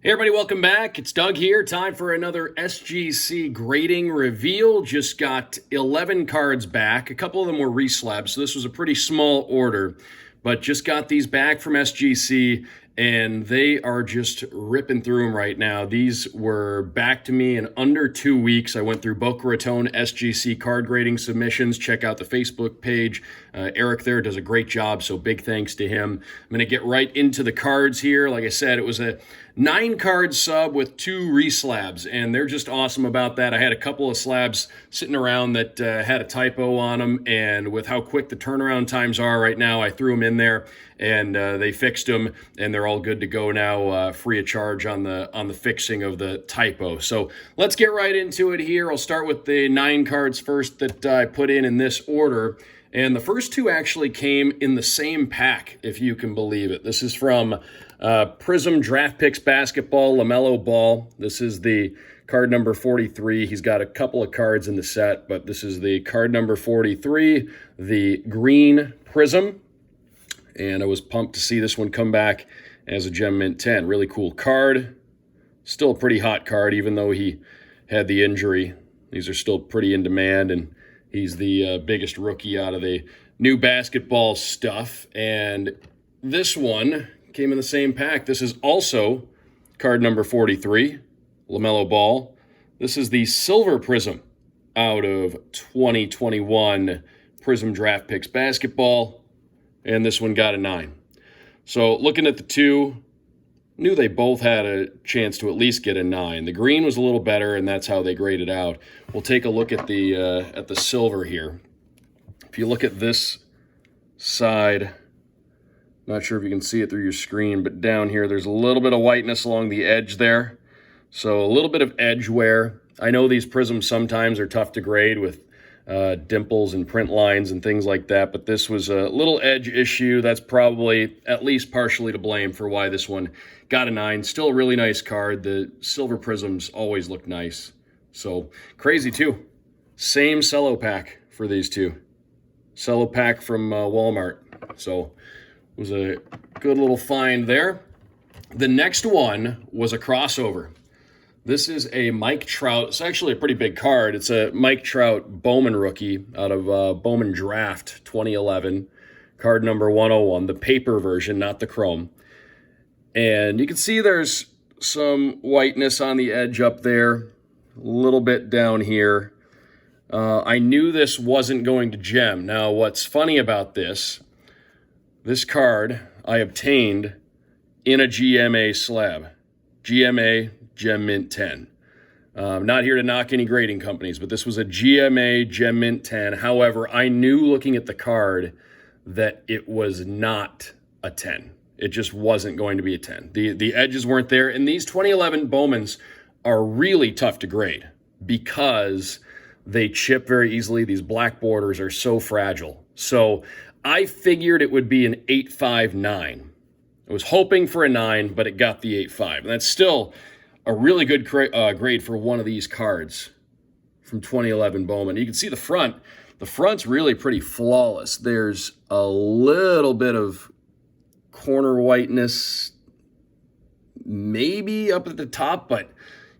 Hey everybody, welcome back. It's Doug here. Time for another SGC Grading reveal. Just got 11 cards back. A couple of them were reslabs, so this was a pretty small order. But just got these back from SGC, and they are just ripping through them right now. These were back to me in under 2 weeks. I went through Boca Raton SGC card grading submissions. Check out the Facebook page. Eric there does a great job, so big thanks to him. I'm going to get right into the cards here. Like I said, it was a 9-card sub with 2 reslabs, and they're just awesome about that. I had a couple of slabs sitting around that had a typo on them, and with how quick the turnaround times are right now, I threw them in there, and they fixed them, and they're all good to go now, free of charge on the fixing of the typo. So let's get right into it here. I'll start with the 9 cards first that I put in this order. And the first 2 actually came in the same pack, if you can believe it. This is from Prism Draft Picks Basketball, LaMelo Ball. This is the card number 43. He's got a couple of cards in the set, but this is the card number 43, the green Prism. And I was pumped to see this one come back as a Gem Mint 10. Really cool card. Still a pretty hot card, even though he had the injury. These are still pretty in demand, and he's the biggest rookie out of the new basketball stuff. And this one came in the same pack. This is also card number 43, LaMelo Ball. This is the Silver Prism out of 2021 Prism Draft Picks Basketball. And this one got a 9. So looking at the 2, knew they both had a chance to at least get a 9. The green was a little better, and that's how they graded out. We'll take a look at the silver here. If you look at this side, not sure if you can see it through your screen, but down here there's a little bit of whiteness along the edge there. So a little bit of edge wear. I know these prisms sometimes are tough to grade with dimples and print lines and things like that, but this was a little edge issue. That's probably at least partially to blame for why this one got a 9. Still a really nice card. The silver prisms always look nice. So crazy too. Same cello pack for these 2. Cello pack from Walmart. So it was a good little find there. The next one was a crossover. This is a Mike Trout. It's actually a pretty big card. It's a Mike Trout Bowman rookie out of Bowman Draft 2011. Card number 101, the paper version, not the chrome. And you can see there's some whiteness on the edge up there, a little bit down here. I knew this wasn't going to gem. Now, what's funny about this card I obtained in a GMA slab. GMA Gem Mint 10. Not here to knock any grading companies, but this was a GMA Gem Mint 10. However, I knew looking at the card that it was not a 10. It just wasn't going to be a 10. The edges weren't there, and these 2011 Bowmans are really tough to grade because they chip very easily. These black borders are so fragile. So I figured it would be an 8.59. I was hoping for a 9, but it got the 8.5. And that's still a really good grade for one of these cards from 2011 Bowman. You can see the front. The front's really pretty flawless. There's a little bit of corner whiteness, maybe up at the top, but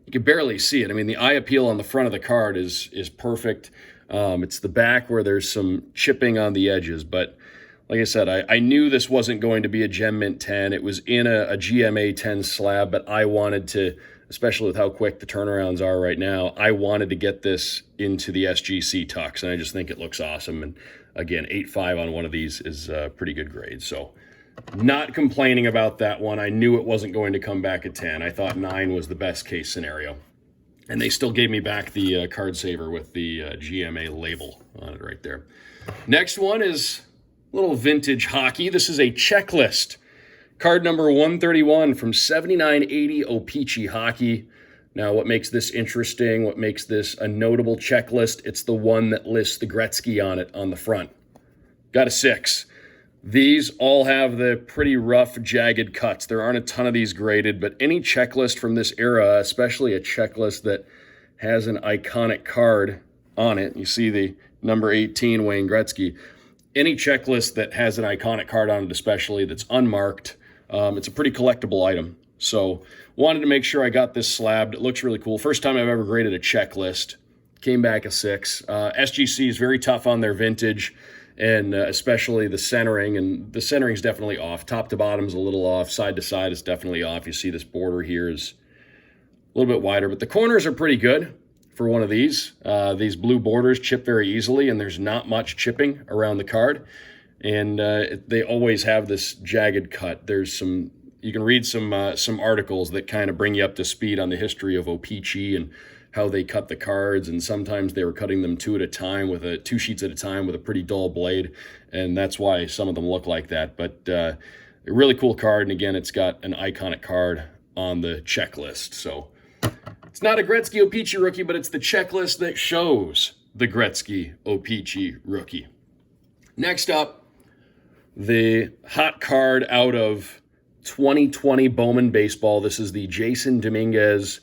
you can barely see it. I mean, the eye appeal on the front of the card is perfect. It's the back where there's some chipping on the edges, but like I said, I knew this wasn't going to be a Gem Mint 10. It was in a GMA 10 slab, but I wanted to, especially with how quick the turnarounds are right now, I wanted to get this into the SGC Tux, and I just think it looks awesome. And again, 8.5 on one of these is a pretty good grade. So not complaining about that one. I knew it wasn't going to come back at 10. I thought 9 was the best case scenario. And they still gave me back the card saver with the GMA label on it right there. Next one is little vintage hockey. This is a checklist. Card number 131 from 7980 O-Pee-Chee Hockey. Now, what makes this interesting, what makes this a notable checklist, it's the one that lists the Gretzky on it on the front. Got a 6. These all have the pretty rough, jagged cuts. There aren't a ton of these graded, but any checklist from this era, especially a checklist that has an iconic card on it, you see the number 18 Wayne Gretzky, any checklist that has an iconic card on it, especially that's unmarked, it's a pretty collectible item. So wanted to make sure I got this slabbed. It looks really cool. First time I've ever graded a checklist. Came back a 6. SGC is very tough on their vintage, and especially the centering. And the centering is definitely off. Top to bottom is a little off. Side to side is definitely off. You see this border here is a little bit wider, but the corners are pretty good for one of these. These blue borders chip very easily, and there's not much chipping around the card. And they always have this jagged cut. There's some, you can read some articles that kind of bring you up to speed on the history of O-Pee-Chee and how they cut the cards, and sometimes they were cutting them two sheets at a time with a pretty dull blade, and that's why some of them look like that. But a really cool card, and again, it's got an iconic card on the checklist. So it's not a Gretzky O-Pee-Chee rookie, but it's the checklist that shows the Gretzky O-Pee-Chee rookie. Next up, the hot card out of 2020 Bowman Baseball. This is the Jason Dominguez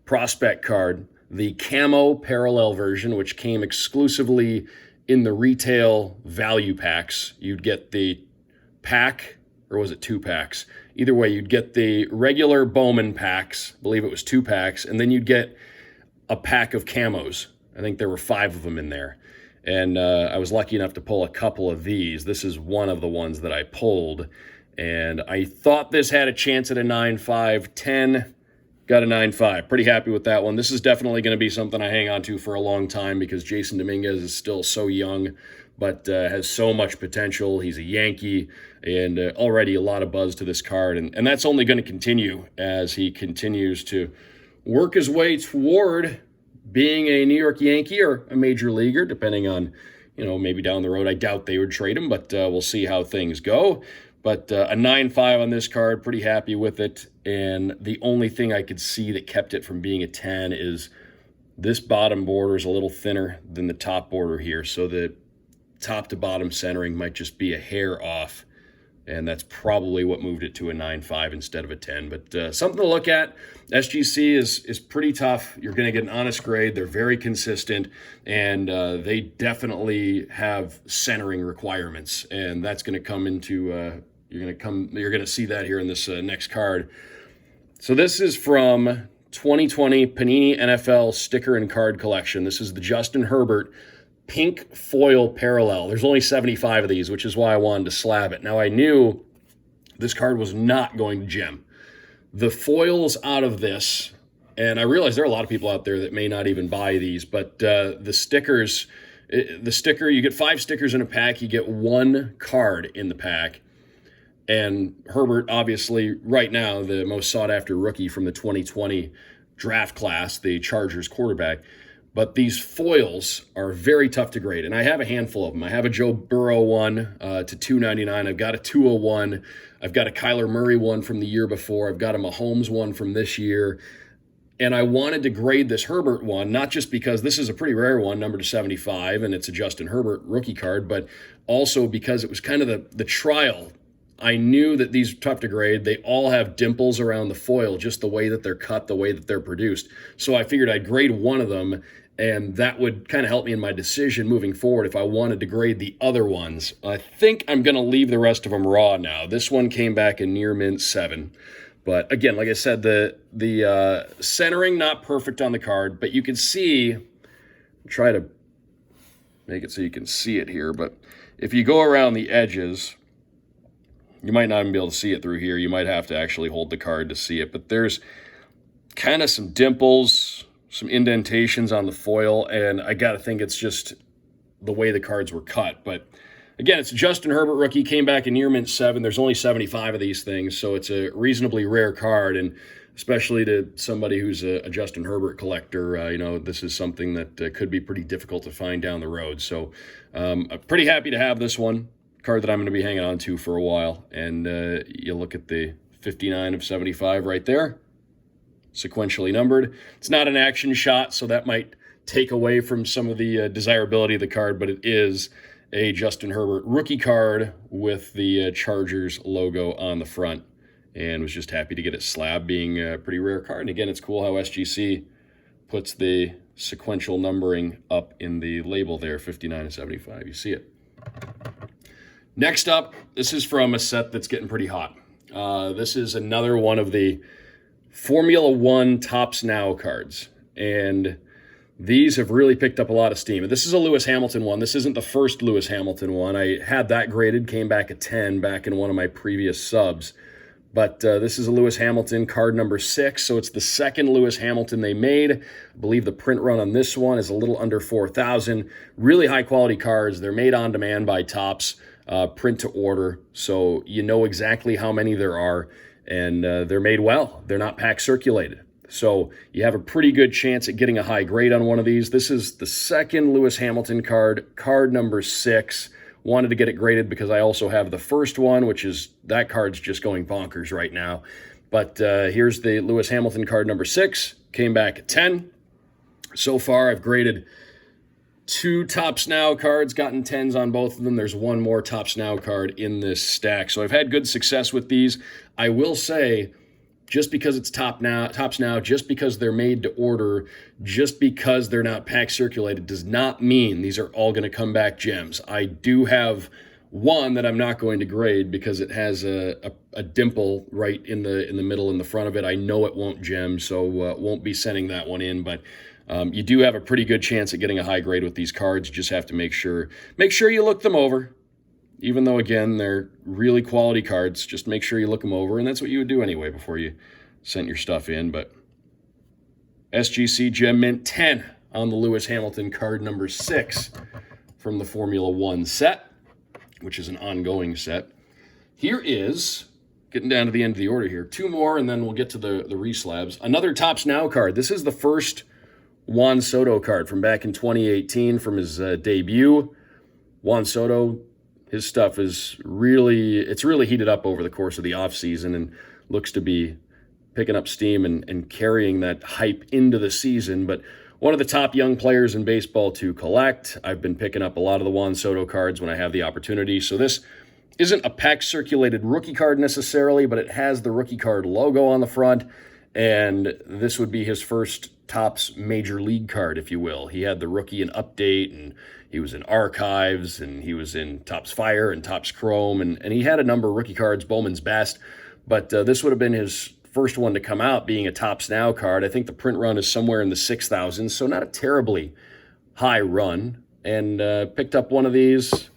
prospect card, the camo parallel version, which came exclusively in the retail value packs. You'd get the pack, or was it 2 packs? Either way, you'd get the regular Bowman packs, I believe it was 2 packs, and then you'd get a pack of camos. I think there were 5 of them in there. And I was lucky enough to pull a couple of these. This is one of the ones that I pulled. And I thought this had a chance at a 9.5, 10. Got a 9.5. Pretty happy with that one. This is definitely going to be something I hang on to for a long time because Jason Dominguez is still so young, but has so much potential. He's a Yankee, and already a lot of buzz to this card. And that's only going to continue as he continues to work his way toward being a New York Yankee or a major leaguer, depending on, maybe down the road. I doubt they would trade him, but we'll see how things go. But a 9.5 on this card, pretty happy with it. And the only thing I could see that kept it from being a 10 is this bottom border is a little thinner than the top border here. So the top to bottom centering might just be a hair off. And that's probably what moved it to a 9.5 instead of a 10. But something to look at. SGC is pretty tough. You're going to get an honest grade. They're very consistent. And they definitely have centering requirements. And that's going to come into... You're going to see that here in this next card. So this is from 2020 Panini NFL Sticker and Card Collection. This is the Justin Herbert pink foil parallel. There's only 75 of these, which is why I wanted to slab it. Now, I knew this card was not going to gem. The foils out of this, and I realize there are a lot of people out there that may not even buy these, but the stickers, you get 5 stickers in a pack, you get 1 card in the pack. And Herbert, obviously, right now, the most sought-after rookie from the 2020 draft class, the Chargers quarterback. But these foils are very tough to grade, and I have a handful of them. I have a Joe Burrow one to $2.99. I've got a 201. I've got a Kyler Murray one from the year before. I've got a Mahomes one from this year. And I wanted to grade this Herbert one, not just because this is a pretty rare one, numbered to 75, and it's a Justin Herbert rookie card, but also because it was kind of the trial. I knew that these are tough to grade. They all have dimples around the foil, just the way that they're cut, the way that they're produced. So I figured I'd grade one of them, and that would kind of help me in my decision moving forward if I wanted to grade the other ones. I think I'm going to leave the rest of them raw now. This one came back in near mint 7. But again, like I said, the centering not perfect on the card, but you can see, try to make it so you can see it here, but if you go around the edges, you might not even be able to see it through here. You might have to actually hold the card to see it, but there's kind of some dimples, some indentations on the foil, and I got to think it's just the way the cards were cut. But again, it's a Justin Herbert rookie, came back in near mint 7. There's only 75 of these things, so it's a reasonably rare card, and especially to somebody who's a Justin Herbert collector, this is something that could be pretty difficult to find down the road. So I'm pretty happy to have this one, card that I'm going to be hanging on to for a while. And you look at the 59 of 75 right there, sequentially numbered. It's not an action shot, so that might take away from some of the desirability of the card, but it is a Justin Herbert rookie card with the Chargers logo on the front, and was just happy to get it slabbed, being a pretty rare card. And again, it's cool how SGC puts the sequential numbering up in the label there, 59 and 75. You see it. Next up, this is from a set that's getting pretty hot. This is another one of the Formula One Tops Now cards, and these have really picked up a lot of steam. And this is a Lewis Hamilton one. This isn't the first Lewis Hamilton one. I had that graded, came back a 10 back in one of my previous subs. But this is a Lewis Hamilton card number 6, so it's the second Lewis Hamilton they made. I believe the print run on this one is a little under 4,000. Really high-quality cards. They're made on demand by Topps, print to order, so you know exactly how many there are, and they're made well. They're not pack circulated. So you have a pretty good chance at getting a high grade on one of these. This is the second Lewis Hamilton card number 6. Wanted to get it graded because I also have the first one, which is, that card's just going bonkers right now. But here's the Lewis Hamilton card number 6. Came back at 10. So far, I've graded 2 Topps Now cards, gotten 10s on both of them. There's one more Topps Now card in this stack. So I've had good success with these. I will say, just because it's Topps Now, just because they're made to order, just because they're not pack circulated, does not mean these are all going to come back gems. I do have one that I'm not going to grade because it has a dimple right in the middle in the front of it. I know it won't gem, so won't be sending that one in. But you do have a pretty good chance at getting a high grade with these cards. You just have to make sure you look them over. Even though, again, they're really quality cards, just make sure you look them over, and that's what you would do anyway before you sent your stuff in. But SGC Gem Mint 10 on the Lewis Hamilton card number 6 from the Formula One set, which is an ongoing set. Here is, getting down to the end of the order here, 2 more, and then we'll get to the reslabs. Another Topps Now card. This is the first Juan Soto card from back in 2018 from his debut. Juan Soto, his stuff is really heated up over the course of the offseason and looks to be picking up steam and carrying that hype into the season. But one of the top young players in baseball to collect. I've been picking up a lot of the Juan Soto cards when I have the opportunity. So this isn't a pack circulated rookie card necessarily, but it has the rookie card logo on the front. And this would be his first Topps Major League card, if you will. He had the rookie and update, and he was in Archives, and he was in Topps Fire and Topps Chrome, and he had a number of rookie cards, Bowman's Best. But this would have been his first one to come out, being a Topps Now card. I think the print run is somewhere in the 6,000s, so not a terribly high run. And picked up one of these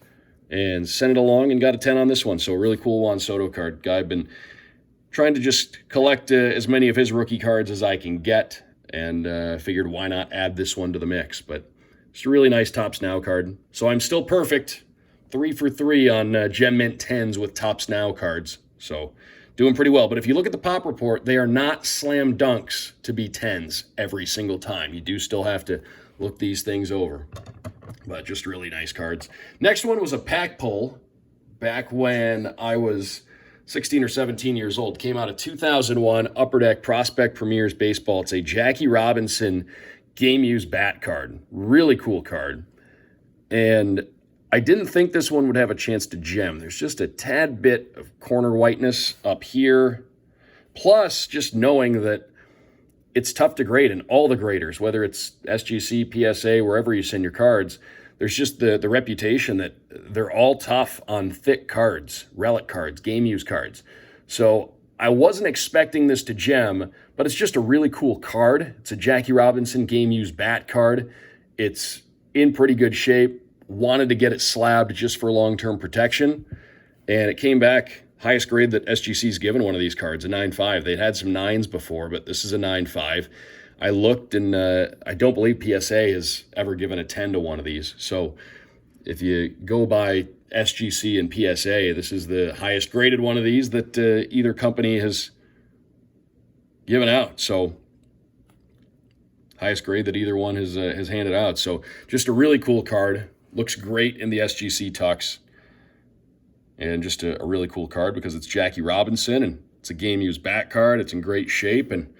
and sent it along and got a 10 on this one. So a really cool Juan Soto card. Guy, I've been trying to just collect as many of his rookie cards as I can get, and figured why not add this one to the mix. But it's a really nice Topps Now card. So I'm still perfect. 3 for 3 on Gem Mint 10s with Topps Now cards. So doing pretty well. But if you look at the pop report, they are not slam dunks to be 10s every single time. You do still have to look these things over. But just really nice cards. Next one was a pack pull back when I was 16 or 17 years old. Came out of 2001 Upper Deck Prospect Premiers Baseball. It's a Jackie Robinson game used bat card. Really cool card. And I didn't think this one would have a chance to gem. There's just a tad bit of corner whiteness up here. Plus, just knowing that it's tough to grade in all the graders, whether it's SGC, PSA, wherever you send your cards. There's just the reputation that they're all tough on thick cards, relic cards, game use cards. So I wasn't expecting this to gem, but it's just a really cool card. It's a Jackie Robinson game use bat card. It's in pretty good shape. Wanted to get it slabbed just for long-term protection. And it came back highest grade that SGC's given one of these cards, a 9.5. They'd had some 9s before, but this is a 9.5. I looked, and I don't believe PSA has ever given a 10 to one of these. So if you go by SGC and PSA, this is the highest graded one of these that either company has given out. So highest grade that either one has handed out. So just a really cool card. Looks great in the SGC tux. And just a really cool card because it's Jackie Robinson, and it's a game-used bat card. It's in great shape, and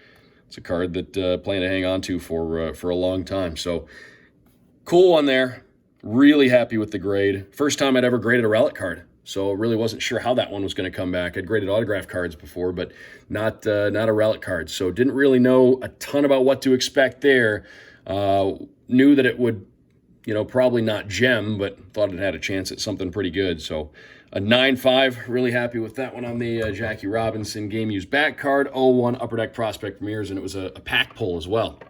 it's a card that plan to hang on to for a long time. So cool one there. Really happy with the grade. First time I'd ever graded a relic card, so really wasn't sure how that one was going to come back. I'd graded autograph cards before, but not a relic card. So didn't really know a ton about what to expect there. Knew that it would You know, probably not gem, but thought it had a chance at something pretty good. So a 9.5, really happy with that one on the Jackie Robinson game used back card. 01 Upper Deck Prospect Premieres, and it was a pack pull as well.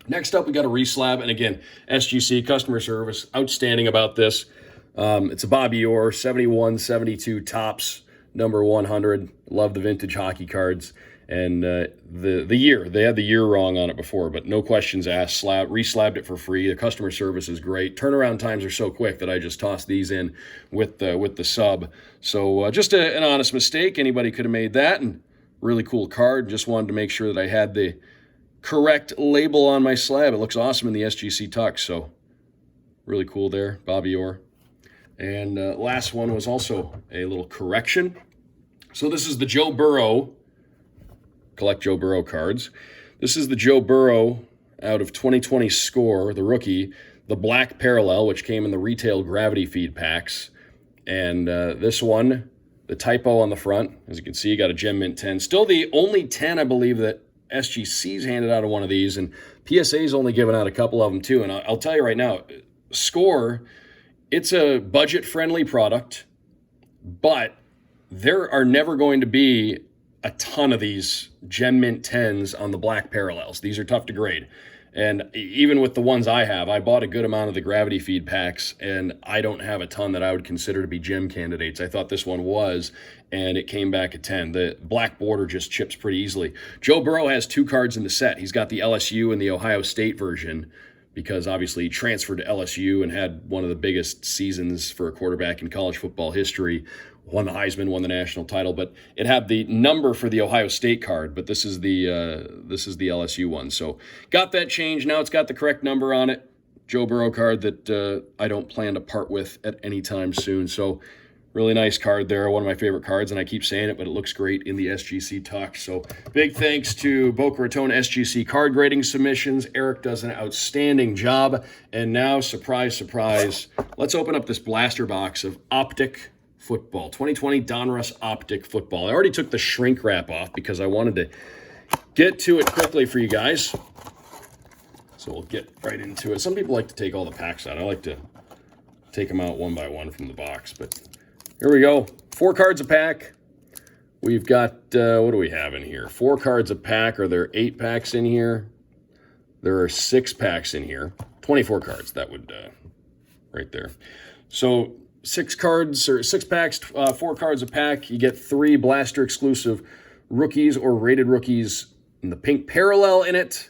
Next up, we got a reslab, and again, SGC customer service, outstanding about this. It's a Bobby Orr 71-72 Topps number 100. Love the vintage hockey cards. And the year, they had the year wrong on it before, but no questions asked. Reslabbed it for free. The customer service is great. Turnaround times are so quick that I just tossed these in with the sub. So just an honest mistake. Anybody could have made that, and really cool card. Just wanted to make sure that I had the correct label on my slab. It looks awesome in the SGC Tux, so really cool there, Bobby Orr. And last one was also a little correction. So this is the Joe Burrow. Collect Joe Burrow cards. This is the Joe Burrow out of 2020 Score, the rookie, the black parallel, which came in the retail gravity feed packs. And this one, the typo on the front, as you can see, you got a Gem Mint 10. Still the only 10, I believe, that SGC's handed out of one of these, and PSA's only given out a couple of them too. And I'll tell you right now, Score, it's a budget-friendly product, but there are never going to be a ton of these Gem Mint 10s on the black parallels. These are tough to grade. And even with the ones I have, I bought a good amount of the gravity feed packs, and I don't have a ton that I would consider to be gem candidates. I thought this one was, and it came back at 10. The black border just chips pretty easily. Joe Burrow has 2 cards in the set. He's got the LSU and the Ohio State version, because obviously he transferred to LSU and had one of the biggest seasons for a quarterback in college football history. Won the Heisman, won the national title, but it had the number for the Ohio State card, but this is the LSU one. So got that changed. Now it's got the correct number on it. Joe Burrow card that I don't plan to part with at any time soon. So really nice card there. One of my favorite cards, and I keep saying it, but it looks great in the SGC Tux. So big thanks to Boca Raton SGC card grading submissions. Eric does an outstanding job. And now, surprise, surprise, let's open up this blaster box of Optic Football, 2020 Donruss Optic Football. I already took the shrink wrap off because I wanted to get to it quickly for you guys. So we'll get right into it. Some people like to take all the packs out. I like to take them out one by one from the box. But here we go. 4 cards a pack. We've got, what do we have in here? 4 cards a pack. Are there 8 packs in here? There are 6 packs in here. 24 cards. That would, right there. So 6 cards, or 6 packs, 4 cards a pack. You get 3 Blaster exclusive rookies or rated rookies in the pink parallel in it.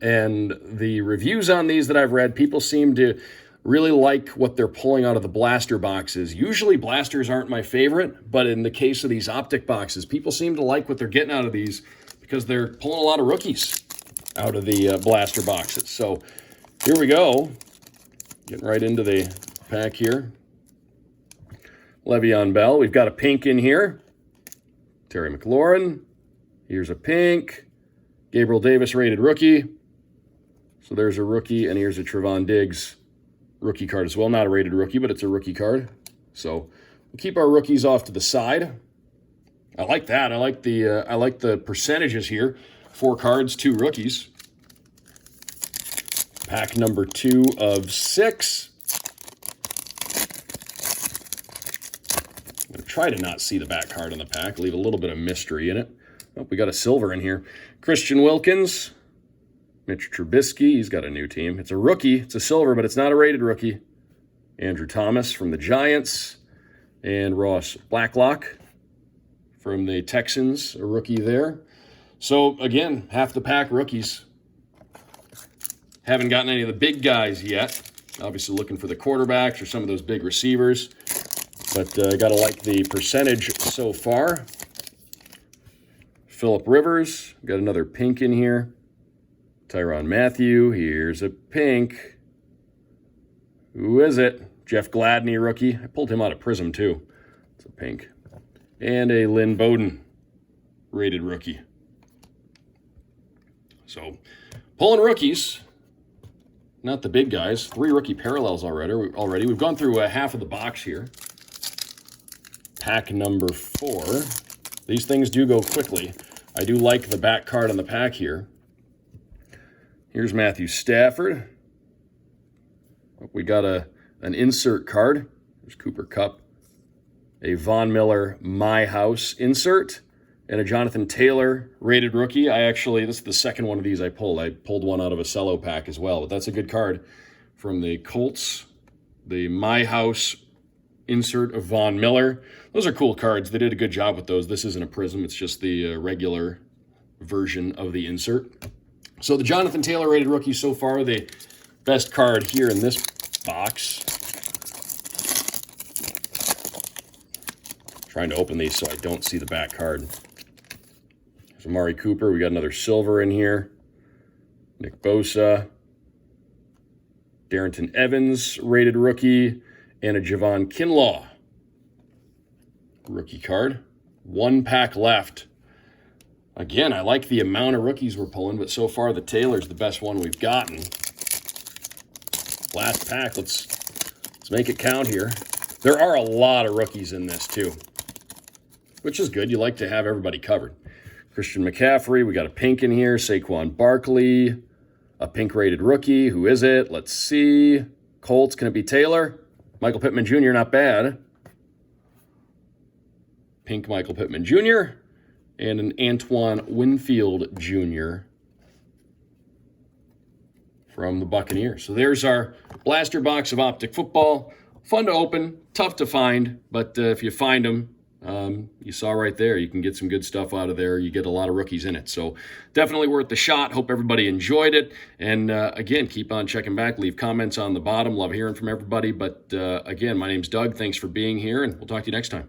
And the reviews on these that I've read, people seem to really like what they're pulling out of the blaster boxes. Usually blasters aren't my favorite, but in the case of these Optic boxes, people seem to like what they're getting out of these because they're pulling a lot of rookies out of the blaster boxes. So here we go. Getting right into the pack here. Le'Veon Bell. We've got a pink in here. Terry McLaurin. Here's a pink. Gabriel Davis rated rookie. So there's a rookie, and here's a Trevon Diggs rookie card as well. Not a rated rookie, but it's a rookie card. So we'll keep our rookies off to the side. I like that. I like the percentages here. 4 cards, 2 rookies. Pack number 2 of 6. I'm going to try to not see the back card on the pack. Leave a little bit of mystery in it. Oh, we got a silver in here. Christian Wilkins. Mitch Trubisky, he's got a new team. It's a rookie. It's a silver, but it's not a rated rookie. Andrew Thomas from the Giants. And Ross Blacklock from the Texans, a rookie there. So, again, half the pack rookies. Haven't gotten any of the big guys yet. Obviously looking for the quarterbacks or some of those big receivers. But got to like the percentage so far. Phillip Rivers, got another pink in here. Tyrann Mathieu, here's a pink. Who is it? Jeff Gladney, rookie. I pulled him out of Prism, too. It's a pink. And a Lynn Bowden, rated rookie. So, pulling rookies. Not the big guys. 3 rookie parallels already. We've gone through half of the box here. Pack number 4. These things do go quickly. I do like the back card on the pack here. Here's Matthew Stafford. We got an insert card. There's Cooper Kupp, a Von Miller My House insert, and a Jonathan Taylor rated rookie. This is the second one of these I pulled. I pulled one out of a cello pack as well, but that's a good card from the Colts. The My House insert of Von Miller. Those are cool cards. They did a good job with those. This isn't a prism. It's just the regular version of the insert. So the Jonathan Taylor rated rookie so far, the best card here in this box. Trying to open these so I don't see the back card. There's Amari Cooper. We got another silver in here. Nick Bosa. Darrington Evans rated rookie. And a Javon Kinlaw rookie card. One pack left. Again, I like the amount of rookies we're pulling, but so far the Taylor's the best one we've gotten. Last pack, let's make it count here. There are a lot of rookies in this too, which is good. You like to have everybody covered. Christian McCaffrey, we got a pink in here. Saquon Barkley, a pink rated rookie. Who is it? Let's see. Colts, can it be Taylor? Michael Pittman Jr., not bad. Pink Michael Pittman Jr. and an Antoine Winfield Jr. from the Buccaneers. So there's our blaster box of Optic football. Fun to open, tough to find, but if you find them, you saw right there, you can get some good stuff out of there. You get a lot of rookies in it. So definitely worth the shot. Hope everybody enjoyed it. And again, keep on checking back. Leave comments on the bottom. Love hearing from everybody. But again, my name's Doug. Thanks for being here, and we'll talk to you next time.